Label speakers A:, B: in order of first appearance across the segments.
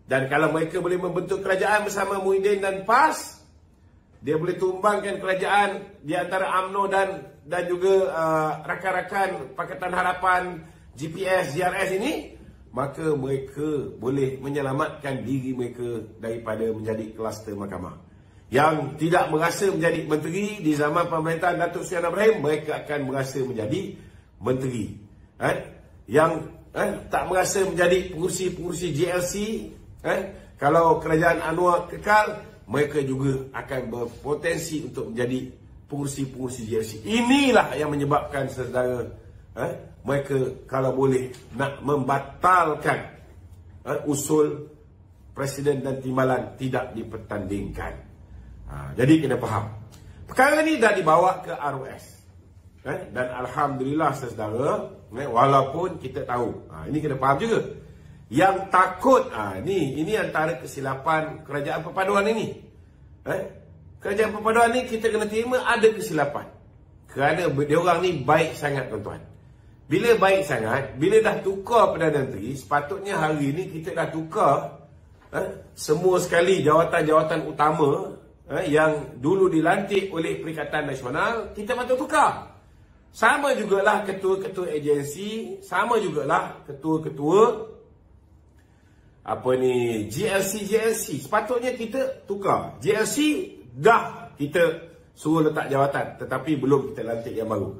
A: Dan kalau mereka boleh membentuk kerajaan bersama Muhyiddin dan PAS, dia boleh tumbangkan kerajaan di antara UMNO dan juga rakan-rakan Pakatan Harapan, GPS, GRS ini, maka mereka boleh menyelamatkan diri mereka daripada menjadi kluster mahkamah. Yang tidak merasa menjadi menteri di zaman pemerintahan Datuk Seri Anwar Ibrahim, mereka akan merasa menjadi menteri. Yang tak merasa menjadi pengurusi-pengurusi GLC, kalau kerajaan Anwar kekal, mereka juga akan berpotensi untuk menjadi pengurusi-pengurusi GLC. Inilah yang menyebabkan saudara, mereka kalau boleh nak membatalkan usul Presiden dan Timbalan tidak dipertandingkan. Jadi kena faham. Perkara ni dah dibawa ke ROS. Dan Alhamdulillah saudara, walaupun kita tahu, ini kena faham juga. Yang takut, ini antara kesilapan kerajaan perpaduan ini. Kerajaan perpaduan ni kita kena terima ada kesilapan. Kerana dia orang ni baik sangat tuan-tuan. Bila baik sangat, bila dah tukar Perdana Menteri, sepatutnya hari ni kita dah tukar semua sekali jawatan-jawatan utama yang dulu dilantik oleh Perikatan Nasional, kita patut tukar. Sama jugalah ketua-ketua agensi, sama jugalah ketua-ketua GLC. Sepatutnya kita tukar. GLC dah kita suruh letak jawatan, tetapi belum kita lantik yang baru.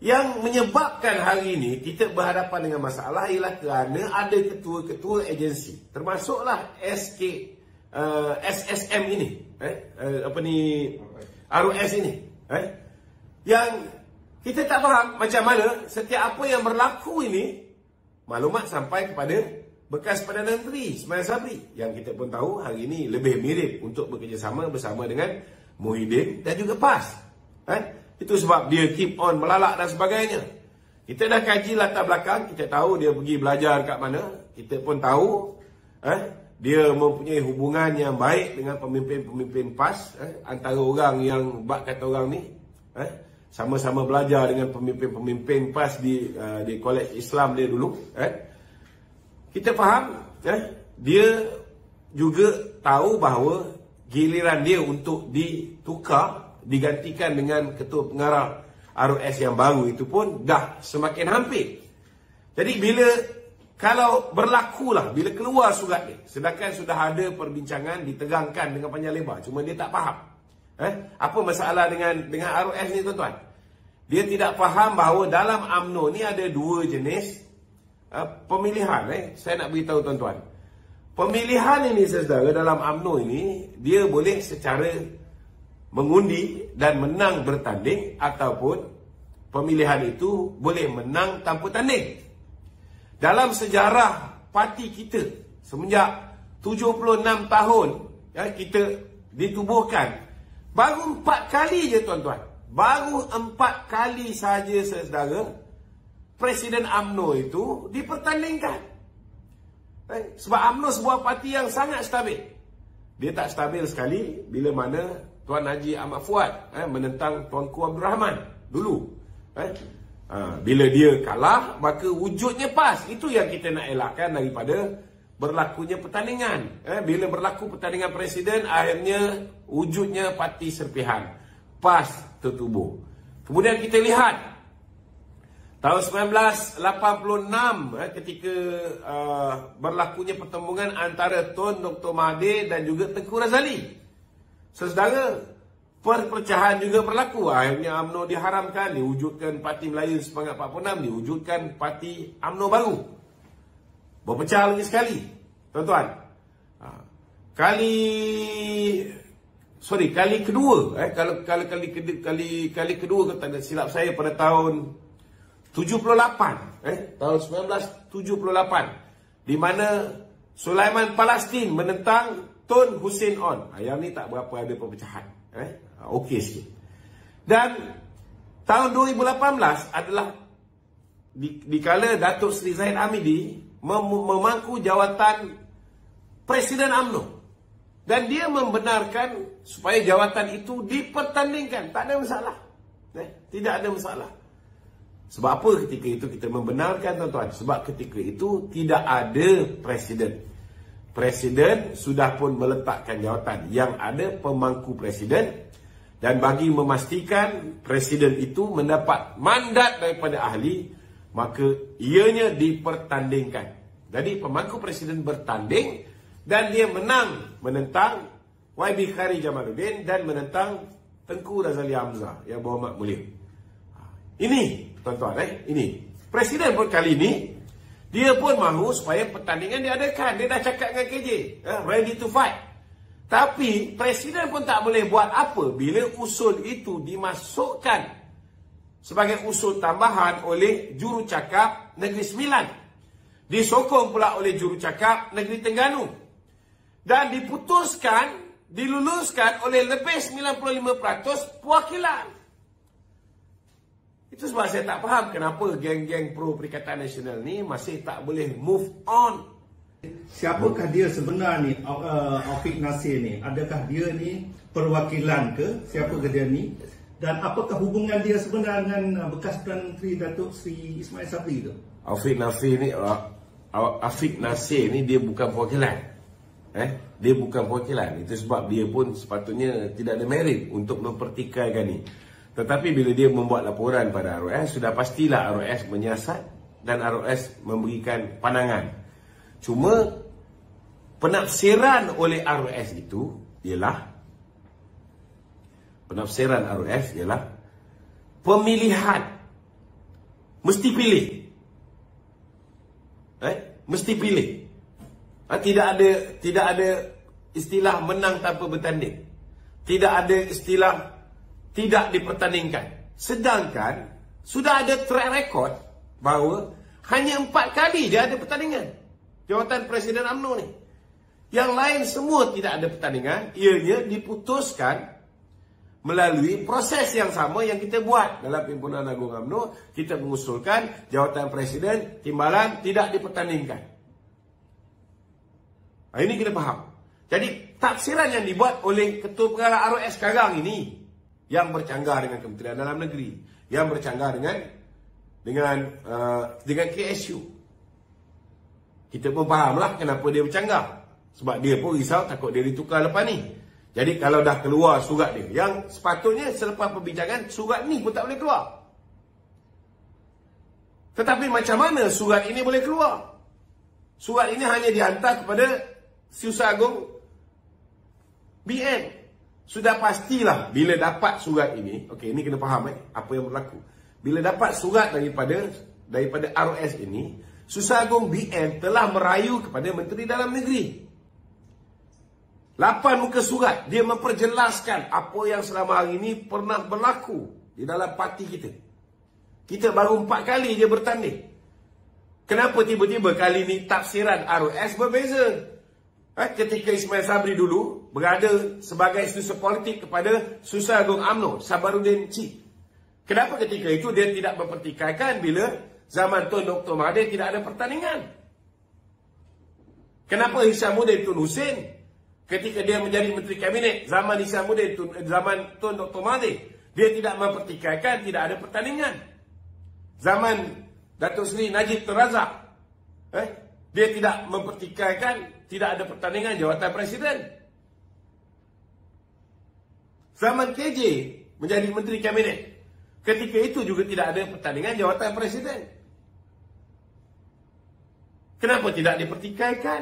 A: Yang menyebabkan hari ini kita berhadapan dengan masalah ialah kerana ada ketua-ketua agensi, termasuklah SSM ini, ROS ini, yang kita tak faham macam mana setiap apa yang berlaku ini maklumat sampai kepada bekas Perdana Menteri Ismail Sabri, yang kita pun tahu hari ini lebih mirip untuk bekerjasama bersama dengan Muhyiddin dan juga PAS. Itu sebab dia keep on melalak dan sebagainya. Kita dah kaji latar belakang, kita tahu dia pergi belajar kat mana, kita pun tahu dia mempunyai hubungan yang baik dengan pemimpin-pemimpin PAS, antara orang yang bak kata orang ni sama-sama belajar dengan pemimpin-pemimpin PAS di Kolej Islam dia dulu. Kita faham, dia juga tahu bahawa giliran dia untuk ditukar, digantikan dengan ketua pengarah ROS yang baru itu pun dah semakin hampir. Jadi kalau berlakulah, bila keluar surat ni, sedangkan sudah ada perbincangan diterangkan dengan panjang lebar, cuma dia tak faham. Apa masalah dengan ROS ni tuan-tuan? Dia tidak faham bahawa dalam UMNO ni ada dua jenis pemilihan. Saya nak beritahu tuan-tuan. Pemilihan ini saudara dalam UMNO ini, dia boleh secara mengundi dan menang bertanding, ataupun pemilihan itu boleh menang tanpa tanding. Dalam sejarah parti kita semenjak 76 tahun kita ditubuhkan, baru 4 kali je tuan-tuan, baru 4 kali saja saudara Presiden UMNO itu dipertandingkan. Sebab UMNO sebuah parti yang sangat stabil. Dia tak stabil sekali bila mana Tuan Haji Ahmad Fuad menentang Tuanku Abdul Rahman dulu. Bila dia kalah, maka wujudnya PAS. Itu yang kita nak elakkan daripada berlakunya pertandingan. Bila berlaku pertandingan presiden, akhirnya wujudnya parti serpihan, PAS tertubuh. Kemudian kita lihat tahun 1986 ketika berlakunya pertembungan antara Tun Dr. Mahathir dan juga Tengku Razali. Saudara, perpecahan juga berlaku. Akhirnya UMNO diharamkan, diwujudkan Parti Melayu Semangat 46, diwujudkan Parti UMNO baru. Berpecah lagi sekali, tuan-tuan. Kali kedua, kali kedua, kalau tak silap saya, pada tahun 78, tahun 1978, di mana Sulaiman Palestin menentang Tun Hussein On. Yang ni tak berapa ada perpecahan. Okey sikit. Dan tahun 2018 adalah dikala Datuk Seri Zahid Hamidi memangku jawatan Presiden UMNO. Dan dia membenarkan supaya jawatan itu dipertandingkan. Tak ada masalah. Tidak ada masalah. Sebab apa ketika itu kita membenarkan tuan-tuan? Sebab ketika itu tidak ada presiden. Presiden sudah pun meletakkan jawatan yang ada pemangku presiden, dan bagi memastikan presiden itu mendapat mandat daripada ahli, maka ianya dipertandingkan. Jadi pemangku presiden bertanding dan dia menang menentang YB Khairy Jamaluddin dan menentang Tengku Razali Hamzah yang berhormat mulia. Ini tuan-tuan, ini presiden pun kali ini dia pun mahu supaya pertandingan diadakan. Dia dah cakap dengan KJ, ready to fight. Tapi presiden pun tak boleh buat apa bila usul itu dimasukkan sebagai usul tambahan oleh jurucakap Negeri Sembilan, disokong pula oleh jurucakap Negeri Terengganu, dan diluluskan oleh lebih 95% perwakilan. Itu sebab saya tak faham kenapa geng-geng pro Perikatan Nasional ni masih tak boleh move on.
B: Siapakah dia sebenar ni, Afiq Nasir ni? Adakah dia ni perwakilan ke? Siapakah dia ni? Dan apakah hubungan dia sebenar dengan bekas Perdana Menteri Datuk Seri Ismail Sabri tu?
A: Afiq Nasir ni dia bukan perwakilan. Dia bukan perwakilan. Itu sebab dia pun sepatutnya tidak ada merit untuk mempertikaikan ni. Tetapi bila dia membuat laporan pada ROS, sudah pastilah ROS menyiasat dan ROS memberikan pandangan. Cuma penafsiran oleh ROS itu ialah pemilihan. Mesti pilih. Mesti pilih. Tidak ada istilah menang tanpa bertanding. Tidak ada istilah tidak dipertandingkan. Sedangkan sudah ada track record bahawa hanya 4 kali dia ada pertandingan jawatan Presiden UMNO ni. Yang lain semua tidak ada pertandingan. Ianya diputuskan melalui proses yang sama yang kita buat dalam Himpunan Agung UMNO. Kita mengusulkan jawatan Presiden timbalan tidak dipertandingkan. Ini kita faham. Jadi tafsiran yang dibuat oleh Ketua Pengarah ROS sekarang ini, yang bercanggah dengan Kementerian Dalam Negeri, yang bercanggah dengan KSU. Kita pun fahamlah kenapa dia bercanggah. Sebab dia pun risau takut dia ditukar lepas ni. Jadi kalau dah keluar surat dia, yang sepatutnya selepas perbincangan surat ni pun tak boleh keluar. Tetapi macam mana surat ini boleh keluar? Surat ini hanya dihantar kepada Setiausaha Agung BN. Sudah pastilah bila dapat surat ini, okey, ini kena faham apa yang berlaku. Bila dapat surat daripada ROS ini, Setiausaha Agung BN telah merayu kepada Menteri Dalam Negeri. 8 muka surat, dia memperjelaskan apa yang selama hari ini pernah berlaku di dalam parti kita. Kita baru 4 kali je bertanding. Kenapa tiba-tiba kali ini tafsiran ROS berbeza? Ketika Ismail Sabri dulu berada sebagai institusi politik kepada Setiausaha Agung UMNO, Sabaruddin Cik. Kenapa ketika itu dia tidak mempertikaikan bila zaman Tun Dr. Mahathir tidak ada pertandingan? Kenapa Hishamuddin Tun Hussein ketika dia menjadi Menteri Kabinet zaman zaman Tun Dr. Mahathir, dia tidak mempertikaikan tidak ada pertandingan? Zaman Datuk Seri Najib Tun Razak, dia tidak mempertikaikan tidak ada pertandingan jawatan Presiden. Zaman KJ menjadi Menteri Kabinet, ketika itu juga tidak ada pertandingan jawatan Presiden. Kenapa tidak dipertikaikan?